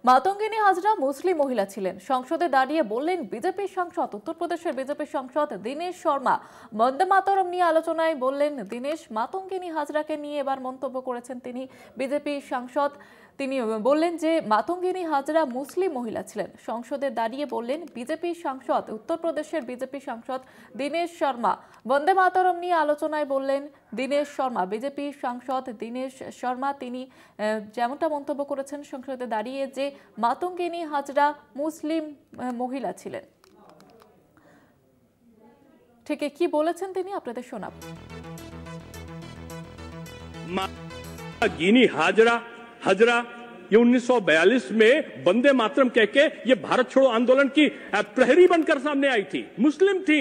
মাতঙ্গিনী হাজরা মুসলিম মহিলা ছিলেন। সংসদে দাঁড়িয়ে বললেন বিজেপির সাংসদ। উত্তরপ্রদেশের বিজেপির সাংসদ দীনেশ শর্মা বন্দে মাতরম নিয়ে আলোচনায় বললেন দীনেশ। মাতঙ্গিনী হাজরাকে নিয়ে এবার মন্তব্য করেছেন তিনি। বিজেপির সাংসদ তিনি বললেন যে মাতঙ্গিনী হাজরা মুসলিম মহিলা ছিলেন। সংসদে দাঁড়িয়ে বললেন বিজেপির সাংসদ। উত্তরপ্রদেশের বিজেপি সাংসদ দীনেশ শর্মা বন্দে মাতরম নিয়ে আলোচনায় বললেন দীনেশ শর্মা। বিজেপির সাংসদ দীনেশ শর্মা তিনি যেমনটা মন্তব্য করেছেন সংসদে দাঁড়িয়ে যে মাতঙ্গিনী হাজরা মুসলিম মহিলা ছিলেন। ঠিক কি বলেছেন তিনি আপনাদের শোনাব। मातंगिनी हाजरा ये 1942 में वंदे मातरम कह के ये भारत छोड़ो आंदोलन की प्रहरी बनकर सामने आई थी। मुस्लिम थी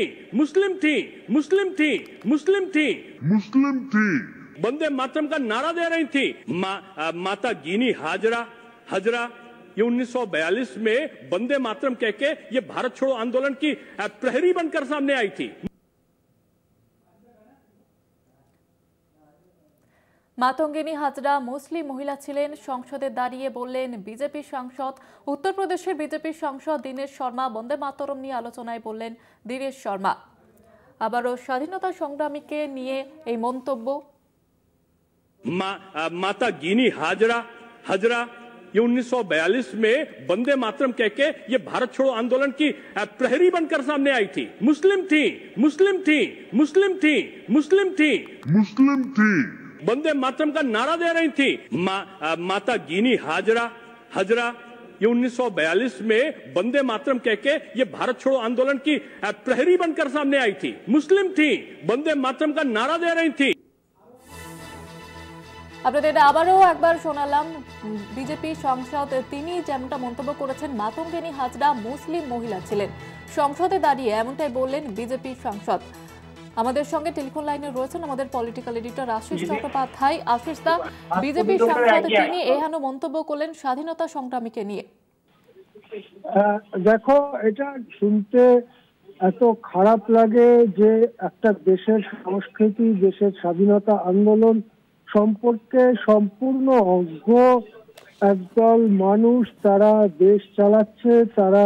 वंदे मातरम का नारा दे रही थी। माता गिनी हाजरा ये 1942 में वंदे मातरम कह के ये भारत छोड़ो आंदोलन की प्रहरी बनकर सामने आई थी। মাতঙ্গিনী হাজরা মুসলিম মহিলা ছিলেন। সংসদে দাঁড়িয়ে বললেন বিজেপির সাংসদ। উত্তরপ্রদেশের বিজেপির সাংসদ দীনেশ শর্মা বন্দে মাতরম নিয়ে আলোচনায় বললেন দীনেশ শর্মা। আবারও স্বাধীনতা সংগ্রামীকে নিয়ে এই মন্তব্য। माता गिनी हाजरा ये 1942 में वंदे मातरम कह के ये भारत छोड़ो आंदोलन की प्रहरी बनकर सामने आई थी। मुस्लिम थी वंदे मातरम का नारा दे रही थी। माता गिनी हाजरा ये 1942 में वंदे मातरम कह के ये भारत छोड़ो आंदोलन की प्रहरी बनकर सामने आई थी। मुस्लिम थी वंदे मातरम का नारा दे रही थी। আপনাদের আবারও একবার শোনালাম বিজেপি সাংসদ তিনি যেমনটা মন্তব্য করেছেন মাতঙ্গিনী হাজরা মুসলিম মহিলা ছিলেন। সংসদে দাঁড়িয়ে এমনটাই বললেন বিজেপি সাংসদ। আমাদের সঙ্গে টেলিফোন লাইনে রয়েছেন আমাদের পলিটিক্যাল এডিটর আশিস চট্টোপাধ্যায়। আশিস দা, বিজেপি সাংসদ তিনি এহেন মন্তব্য করলেন স্বাধীনতা সংগ্রামীকে নিয়ে। দেখো, এটা শুনতে এত খারাপ লাগে যে একটা দেশের সংস্কৃতি, দেশের স্বাধীনতা আন্দোলন সম্পর্কে সম্পূর্ণ অজ্ঞ একদল মানুষ তারা দেশ চালাচ্ছে। তারা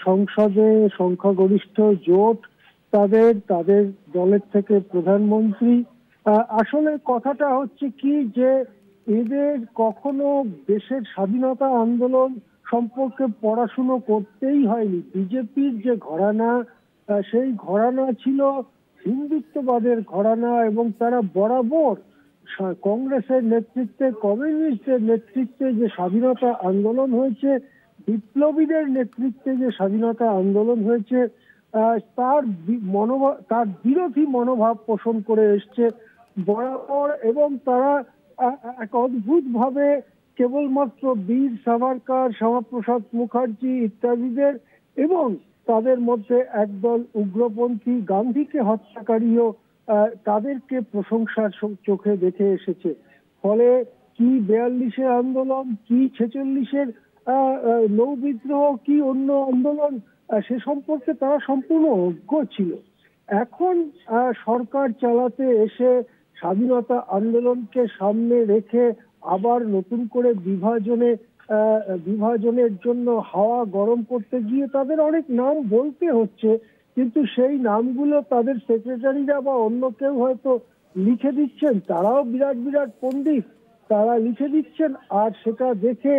সংসদে সংখ্যাগরিষ্ঠ জোট, তাদের দলের থেকে প্রধানমন্ত্রী। আসলে কথাটা হচ্ছে কি যে এদের কখনো দেশের স্বাধীনতা আন্দোলন সম্পর্কে পড়াশুনো করতেই হয়নি। বিজেপির যে ঘরানা, সেই ঘরানা ছিল হিন্দুত্ববাদের ঘরানা এবং তারা বরাবর কংগ্রেসের নেতৃত্বে, কমিউনিস্টের নেতৃত্বে যে স্বাধীনতা আন্দোলন হয়েছে, বিপ্লবীদের নেতৃত্বে যে স্বাধীনতা আন্দোলন হয়েছে তার বিরোধী মনোভাব পোষণ করে এসছে বরাবর। এবং তারা এক অদ্ভুত ভাবে কেবলমাত্র বীর সাভারকর, শ্যামাপ্রসাদ মুখার্জি ইত্যাদিদের এবং তাদের মধ্যে একদল উগ্রপন্থী গান্ধীকে হত্যাকারীও তাদেরকে প্রশংসার চোখে দেখে এসেছে। ফলে কি 42-এর আন্দোলন, কি 46-এর নৌ বিদ্রোহ, কি অন্য আন্দোলন, সে সম্পর্কে তারা সম্পূর্ণ অজ্ঞ ছিল। এখন সরকার চালাতে এসে স্বাধীনতা আন্দোলনকে সামনে রেখে আবার নতুন করে বিভাজনের জন্য হাওয়া গরম করতে গিয়ে তাদের অনেক নাম বলতে হচ্ছে, কিন্তু সেই নামগুলো তাদের সেক্রেটারিরা বা অন্য কেউ হয়তো লিখে দিচ্ছেন। তারাও বিরাট পণ্ডিত, তারা লিখে দিচ্ছেন। আর সেটা দেখে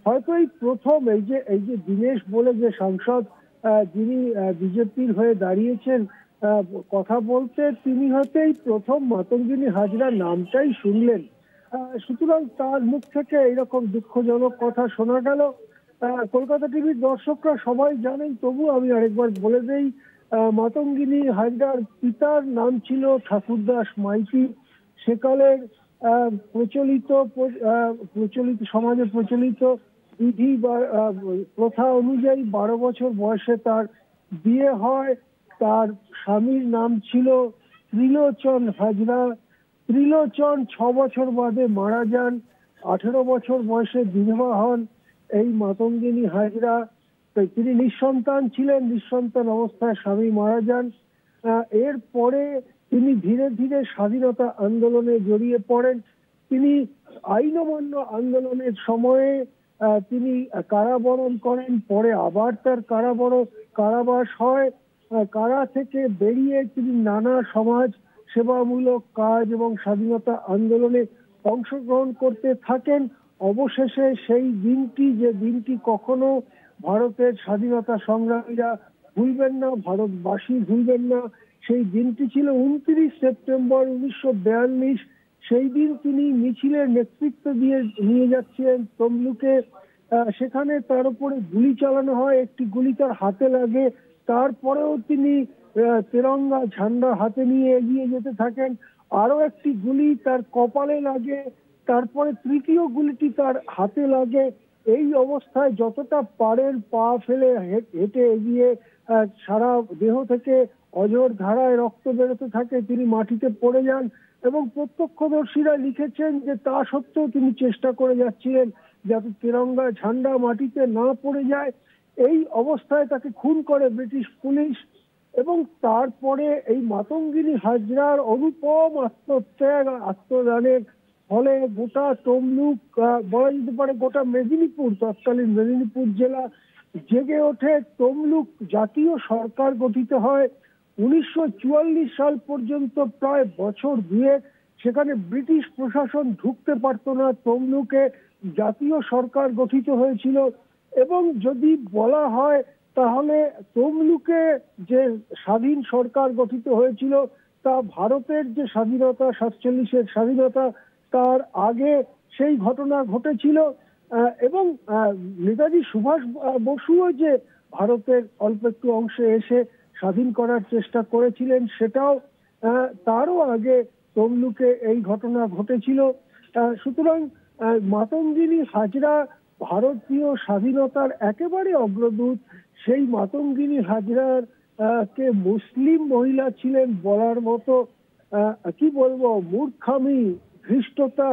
হয়তো এই প্রথম এই যে দীনেশ বলে যে সাংসদ যিনি বিজেপির হয়ে দাঁড়িয়েছেন কথা বলতে, তিনি হয়তো এই প্রথম মাতঙ্গিনী হাজরা নামটাই শুনলেন। সুতরাং তার মুখ থেকে এইরকম দুঃখজনক কথা শোনা গেল। কলকাতা টিভির দর্শকরা সবাই জানেন, তবু আমি আরেকবার বলে দেই, মাতঙ্গিনী হাজরার পিতার নাম ছিল ঠাকুরদাস মাইতি। সেকালের প্রচলিত সমাজে প্রচলিত বিধি বা প্রথা অনুযায়ী 12 বছর বয়সে তার বিয়ে হয়। তার স্বামীর নাম ছিল ত্রিলোচন হাজরা। ত্রিলোচন 6 বছর বাদে মারা যান। 18 বছর বয়সে বিধবা হন এই মাতঙ্গিনী হাজরা। তিনি নিঃসন্তান ছিলেন, নিঃসন্তান অবস্থায় স্বামী মারা যান। এরপরে তিনি ধীরে ধীরে স্বাধীনতা আন্দোলনে জড়িয়ে পড়েন। তিনি আইন অমান্য আন্দোলনের সময়ে তিনি কারাবরণ করেন, পরে আবার তার কারাবাস হয়। কারা থেকে বেরিয়ে তিনি নানা সমাজ সেবামূলক কাজ এবং স্বাধীনতা আন্দোলনে অংশগ্রহণ করতে থাকেন। অবশেষে সেই দিনটি, যে দিনটি কখনো ভারতের স্বাধীনতা সংগ্রামীরা ভুলবেন না, ভারতবাসী ভুলবেন না, সেই দিনটি ছিল 29 সেপ্টেম্বর 1942। সেই দিন তিনি মিছিলের নেতৃত্ব দিয়ে নিয়ে যাচ্ছিলেন তমলুকে। সেখানে তার উপরে গুলি চালানো হয়, একটি গুলি তার হাতে লাগে। তারপরেও তিনি তেরঙ্গা ঝান্ডা হাতে নিয়ে এগিয়ে যেতে থাকেন। আরো একটি গুলি তার কপালে লাগে, তারপরে তৃতীয় গুলিটি তার হাতে লাগে। এই অবস্থায় যতটা পারেন পা ফেলে হেঁটে এগিয়ে সারা দেহ থেকে অঝোর ধারায় রক্ত বেরোতে থাকে, তিনি মাটিতে পড়ে যান। এবং প্রত্যক্ষদর্শীরা লিখেছেন যে তা সত্ত্বেও তিনি চেষ্টা করে যাচ্ছিলেন যাতে তিরঙ্গা ঝান্ডা মাটিতে না পড়ে যায়। এই অবস্থায় তাকে খুন করে ব্রিটিশ পুলিশ। এবং তারপরে এই মাতঙ্গিনী হাজরার অনুপম আত্মত্যাগ, আত্মদানের ফলে গোটা তমলুক, বলা যেতে পারে গোটা মেদিনীপুর, তৎকালীন মেদিনীপুর জেলা জেগে ওঠে। তমলুক জাতীয় সরকার গঠিত হয়। 1944 সাল পর্যন্ত প্রায় বছর দুয়েক সেখানে ব্রিটিশ প্রশাসন ঢুকতে পারত না। তমলুকে জাতীয় সরকার গঠিত হয়েছিল। এবং যদি বলা হয় তাহলে তমলুকে যে স্বাধীন সরকার গঠিত হয়েছিল তা ভারতের যে স্বাধীনতা, 47-এর স্বাধীনতা, তার আগে সেই ঘটনা ঘটেছিল। এবং নেতাজি সুভাষ বসুও যে ভারতের অল্প একটু অংশে এসে স্বাধীন করার চেষ্টা করেছিলেন, সেটাও তারও আগে তমলুকে এই ঘটনা ঘটেছিল। সুতরাং মাতঙ্গিনী হাজরা ভারতীয় স্বাধীনতার একেবারে অগ্রদূত। সেই মাতঙ্গিনী হাজরার কে মুসলিম মহিলা ছিলেন বলার মতো কি বলবো, মূর্খামি, ধৃষ্টতা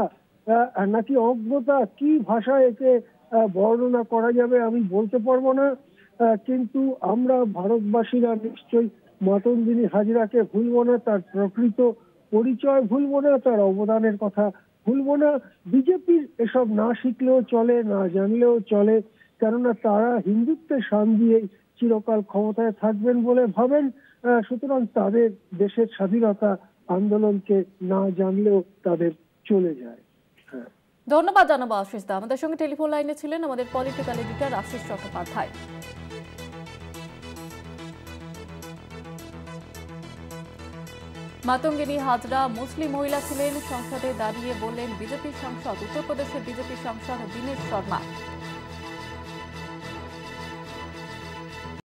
নাকি অজ্ঞতা, কি ভাষায় একে বর্ণনা করা যাবে আমি বলতে পারবো না। কিন্তু আমরা ভারতবাসীরা নিশ্চয়ই মাতঙ্গিনী হাজরাকে ভুলবো না, তার প্রকৃত পরিচয় ভুলবো না, তার অবদানের কথা ভুলবো না। বিজেপির এসব না শিখলেও চলে, না জানলেও চলে, কেননা তারা হিন্দুত্বের শান দিয়ে চিরকাল ক্ষমতায় থাকবেন বলে ভাবেন। সুতরাং তাদের দেশের স্বাধীনতা আন্দোলনকে না জানলেও তাদের চলে যায়। ধন্যবাদ জানাবো আশিস দা। আমাদের সঙ্গে টেলিফোন লাইনে ছিলেন আমাদের পলিটিক্যাল এডিটর আশিস চট্টোপাধ্যায়। মাতঙ্গিনী হাজরা মুসলিম মহিলা ছিলেন, সংসদে দাঁড়িয়ে বললেন বিজেপি সাংসদ, উত্তরপ্রদেশের বিজেপি সাংসদ দীনেশ শর্মা।